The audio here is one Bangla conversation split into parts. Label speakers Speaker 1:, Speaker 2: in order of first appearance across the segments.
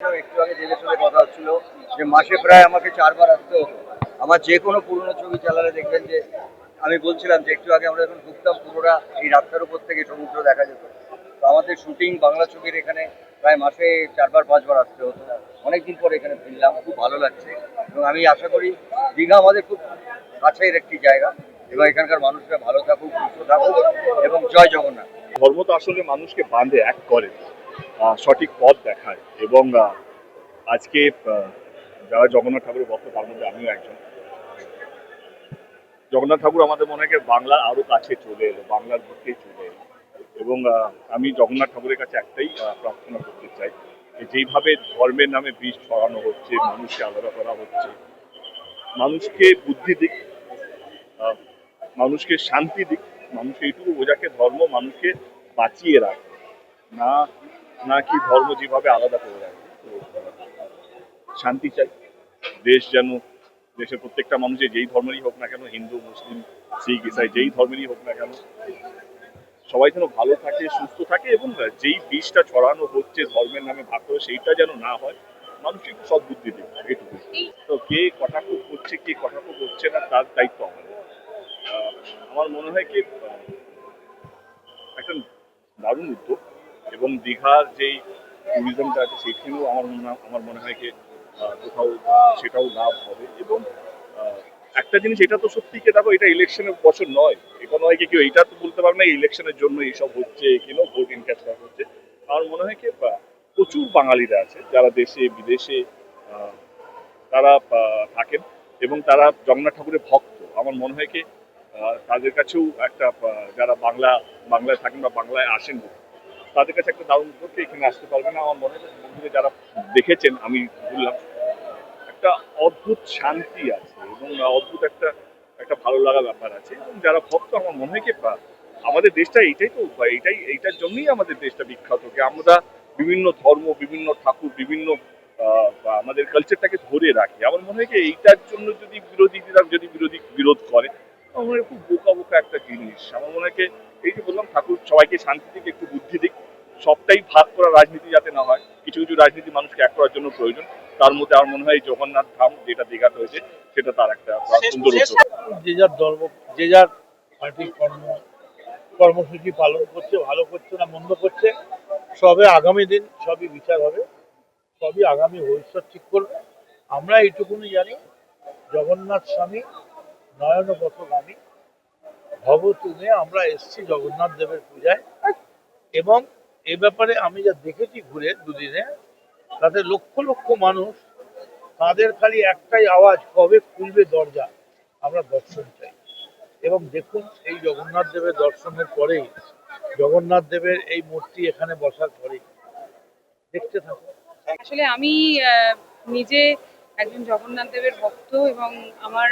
Speaker 1: একটু আগে যেদের সাথে কথা হচ্ছিল যে মাসে প্রায় আমাকে 4 বার আসতে হতো। আমার যে কোনো পুরনো ছবি চালালে দেখবেন যে আমি বলছিলাম যে একটু আগে আমরা যখন ঢুকতাম পুরোটা এই রাস্তার উপর থেকে সমুদ্র দেখা যেত। তো আমাদের শুটিং বাংলা ছবির এখানে প্রায় মাসে 4 বার 5 বার আসতে হতো। অনেকদিন পর এখানে ফিরলাম, খুব ভালো লাগছে এবং আমি আশা করি দীঘা আমাদের খুব কাছের একটি জায়গা এবং এখানকার মানুষরা ভালো থাকুক, সুস্থ থাকুক এবং জয় জগন্নাথ।
Speaker 2: ধর্ম তো আসলে মানুষকে বাঁধে, এক করে, সঠিক পথ দেখায়। এবং আজকে যারা জগন্নাথ ঠাকুরের ভক্ত তার মধ্যে আমিও একজন। জগন্নাথ ঠাকুর আমাদের মনে হয় বাংলার আরো কাছে চলে এলো, বাংলার বুকেই চলে এলো। এবং আমি জগন্নাথ ঠাকুরের কাছে একটাই প্রার্থনা করতে চাই যে যেইভাবে ধর্মের নামে বিষ ছড়ানো হচ্ছে, মানুষকে আলাদা করা হচ্ছে, মানুষকে বুদ্ধি দিক, মানুষকে শান্তি দিক, মানুষকে এইটুকু বোঝাকে ধর্ম মানুষকে বাঁচিয়ে রাখে, না নাকি ধর্ম যেভাবে আলাদা করে রাখে। তো শান্তি চাই, দেশ যেন, দেশের প্রত্যেকটা মানুষের যেই ধর্মেরই হোক না কেন, হিন্দু মুসলিম শিখ ইসাই যেই ধর্মেরই হোক না কেন, সবাই যেন ভালো থাকে, সুস্থ থাকে এবং যেই বিষটা ছড়ানো হচ্ছে ধর্মের নামে ভাগ করে সেইটা যেন না হয়। মানুষকে একটু সদ্বুদ্ধি দেবে, এটুকু। তো কে কটাক্ষ করছে কে কটাক্ষ করছে না তার দায়িত্ব আমাদের। আমার মনে হয় একটা দারুণ উদ্যোগ এবং দীঘার যেই ট্যুরিজমটা আছে সেখানেও আমার মনে হয় কোথাও সেটাও লাভ হবে। এবং একটা জিনিস এটা তো সত্যি দেখো, এটা ইলেকশনের বছর নয়, এটা নয় কেউ এটা তো বলতে পারবে না ইলেকশনের জন্য এইসব হচ্ছে কিনা ভোট ইনক্যাশ করা হচ্ছে। আমার মনে হয় প্রচুর বাঙালিরা আছে যারা দেশে বিদেশে তারা থাকেন এবং তারা জগন্নাথ ঠাকুরের ভক্ত। আমার মনে হয় তাদের কাছেও একটা যারা বাংলায় থাকেন বা বাংলায় আসেন তাদের কাছে একটা দারুণ উদ্যোগ এখানে আসতে পারবে না। আমার মনে হয় বন্ধুদের যারা দেখেছেন, আমি বললাম একটা অদ্ভুত শান্তি আছে এবং অদ্ভুত একটা একটা ভালো লাগা ব্যাপার আছে। এবং যারা ভক্ত, আমার মনে হয় আমাদের দেশটা এইটাই তো, এইটার জন্যই আমাদের দেশটা বিখ্যাত। আমরা বিভিন্ন ধর্ম, বিভিন্ন ঠাকুর, বিভিন্ন আমাদের কালচারটাকে ধরে রাখি। আমার মনে হয় এইটার জন্য যদি বিরোধ করে, আমার মনে হয় খুব বোকা বোকা একটা জিনিস। আমার মনে হয় এই যে বললাম, ঠাকুর সবাইকে শান্তি দিক, একটু বুদ্ধি দিক, সবটাই ভাগ করা রাজনীতি যাতে না হয়। কিছু কিছু রাজনীতি মানুষকে এক করার জন্য প্রয়োজন। তার মধ্যে আমার মনে হয় জগন্নাথ ধাম যেটা দীঘাতে হয়েছে সেটা তার একটা সুন্দর উদ্যোগ।
Speaker 3: যে যার ধর্ম, যে যার পার্টির কর্মসূচি পালন করছে, ভালো করছে না মন্দ করছে, সবে আগামী দিন সবই বিচার হবে, সবই আগামী ভবিষ্যৎ ঠিক করবে। আমরা এইটুকুনি জানি, জগন্নাথ স্বামী নয়নপথগামী ভব তুমি, আমরা এসছি জগন্নাথ দেবের পূজায়। এবং এ ব্যাপারে আমি যা দেখেছি ঘুরে দুদিনে, তাতে লক্ষ লক্ষ মানুষ, তাদের খালি একটাই আওয়াজ, কবে খুলবে দরজা, আমরা দর্শন চাই। এবং দেখুন, এই জগন্নাথ দেবের দর্শনের পরেই, জগন্নাথ দেবের এই মূর্তি এখানে বসার পরেই দেখতে থাকুন।
Speaker 4: আসলে আমি নিজে একজন জগন্নাথ দেবের ভক্ত এবং আমার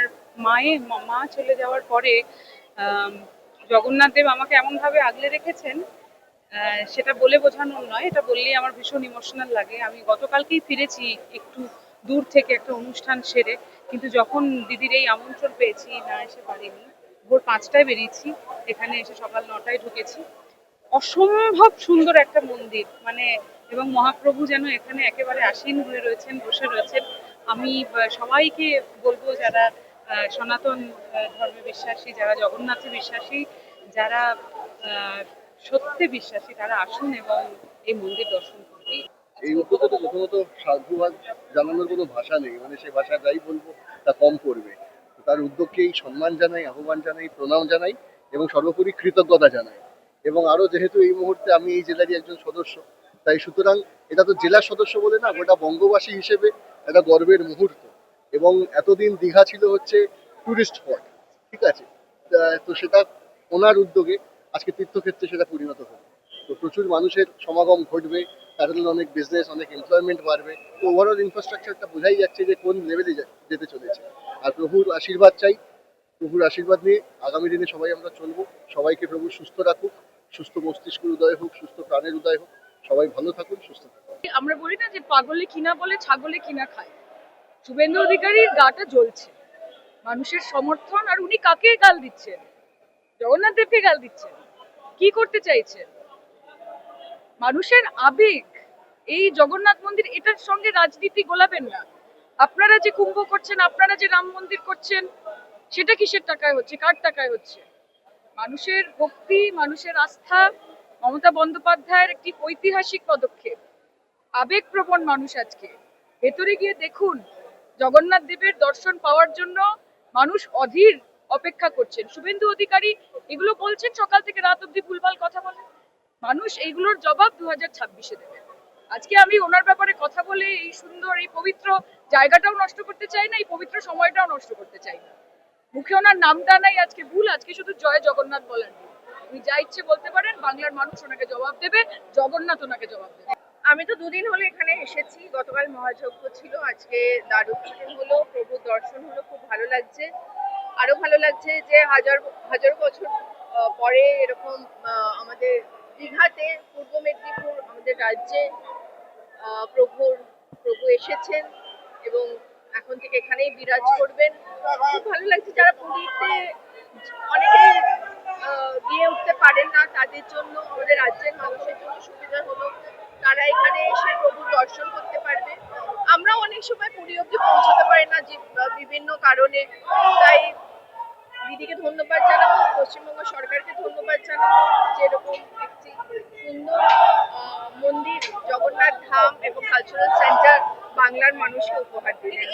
Speaker 4: মা চলে যাওয়ার পরে জগন্নাথ দেব আমাকে এমনভাবে আগলে রেখেছেন, সেটা বলে বোঝানোর নয়, এটা বললেই আমার ভীষণ ইমোশনাল লাগে। আমি গতকালকেই ফিরেছি একটু দূর থেকে একটা অনুষ্ঠান সেরে, কিন্তু যখন দিদির এই আমন্ত্রণ পেয়েছি না এসে পারিনি। ভোর 5টায় বেরিয়েছি, এখানে এসে সকাল 9টায় ঢুকেছি। অসম্ভব সুন্দর একটা মন্দির, মানে এবং মহাপ্রভু যেন এখানে একেবারে আসীন হয়ে রয়েছেন, বসে রয়েছেন। আমি সবাইকে বলবো, যারা সনাতন ধর্মে বিশ্বাসী, যারা জগন্নাথে বিশ্বাসী, যারা সত্যে বিশ্বাসী, তারা আসুন এবং এই মন্দির দর্শন করুন।
Speaker 1: এই উদ্যোগে তো প্রথমত সাধুবাদ জানানোর কোনো ভাষা নেই, মানে সে ভাষা যাই বলবো তা কম পড়বে। তো তার উদ্যোগকেই সম্মান জানাই, আহ্বান জানাই, প্রণাম জানাই এবং সর্বোপরি কৃতজ্ঞতা জানাই। এবং আরও যেহেতু এই মুহূর্তে আমি এই জেলারই একজন সদস্য, তাই সুতরাং এটা তো জেলার সদস্য বলে না, গোটা বঙ্গবাসী হিসেবে একটা গর্বের মুহূর্ত। এবং এতদিন দীঘা ছিল হচ্ছে টুরিস্ট স্পট, ঠিক আছে, তো সেটা ওনার উদ্যোগে আজকে তীর্থক্ষেত্রে সেটা পরিণত হবে। তো প্রচুর মানুষের সমাগম ঘটবে, তাদের অনেক বিজনেস, অনেক এমপ্লয়মেন্ট বাড়বে। তো ওভারঅল ইনফ্রাস্ট্রাকচারটা বোঝাই যাচ্ছে যে কোন লেভেলে যেতে চলেছে। আর প্রভুর আশীর্বাদ চাই, প্রভুর আশীর্বাদ নিয়ে আগামী দিনে সবাই আমরা চলবো। সবাইকে প্রভু সুস্থ রাখুক, সুস্থ মস্তিষ্কের উদয় হোক, সুস্থ প্রাণের উদয় হোক। সবাই ভালো থাকুন, সুস্থ থাকুন।
Speaker 5: আমরা বলি না যে পাগলে কিনা বলে ছাগলে কিনা খায়। শুভেন্দু অধিকারীর গাটা জ্বলছে, মানুষের সমর্থন। আর উনি কাকে গাল দিচ্ছেন? জগন্নাথ দেবকে গাল দিচ্ছেন। কি করতে চাইছেন? মানুষের আবেগ, এই জগন্নাথ মন্দির, এটার সঙ্গে রাজনীতি গোলাবেন না। আপনারা যে কুম্ভ করছেন, আপনারা যে রাম মন্দির করছেন, সেটা কিসের টাকায় হচ্ছে, কার টাকায় হচ্ছে? মানুষের ভক্তি, মানুষের আস্থা, মমতা বন্দ্যোপাধ্যায়ের একটি ঐতিহাসিক পদক্ষেপ। আবেগপ্রবণ মানুষ আজকে। ভেতরে গিয়ে দেখুন, জগন্নাথ দেবের দর্শন পাওয়ার জন্য মানুষ অধীর অপেক্ষা করছেন। শুভেন্দু অধিকারী এগুলো বলছেন, সকাল থেকে রাত অব্দি ভুলভাল কথা বলে। মানুষ এইগুলোর জবাব 2026-এ দেবে। আজকে আমি ওনার ব্যাপারে কথা বলে এই সুন্দর, এই পবিত্র জায়গাটাও নষ্ট করতে চাই না, এই পবিত্র সময়টাও নষ্ট করতে চাই না। মুখে ওনার নামটা নাই, আজকে ভুল, আজকে শুধু জয় জগন্নাথ বলার দিন। উনি যা ইচ্ছে বলতে পারেন, বাংলার মানুষ ওনাকে জবাব দেবে, জগন্নাথ ওনাকে জবাব দেবে।
Speaker 6: আমি তো দুদিন হলো এখানে এসেছি। গতকাল মহাযজ্ঞ ছিল, আজকে দ্বারোদ্ধান হলো, প্রভুর দর্শন হলো, খুব ভালো লাগছে। আরো ভালো লাগছে যে হাজার হাজার বছর পরে এরকম আমাদের দীঘাতে, পূর্ব মেদিনীপুর আমাদের রাজ্যে প্রভু এসেছেন এবং এখন থেকে এখানেই বিরাজ করবেন। খুব ভালো লাগছে। যারা পুরীতে অনেকেই গিয়ে উঠতে পারেন না, তাদের জন্য, আমাদের রাজ্যের মানুষের জন্য সুবিধা হলো, তারা এখানে এসে প্রভুর দর্শন করতে পারবে। আমরা অনেক সময় পুরী অব্দি পৌঁছতে পারি না যে বিভিন্ন কারণে, তাই দিদিকে ধন্যবাদ জানাবো, পশ্চিমবঙ্গ সরকারকে ধন্যবাদ জানাবো, যেরকম একটি সুন্দর মন্দির, জগন্নাথ ধাম এবং কালচারাল সেন্টার বাংলার মানুষকে উপহার দিলেন।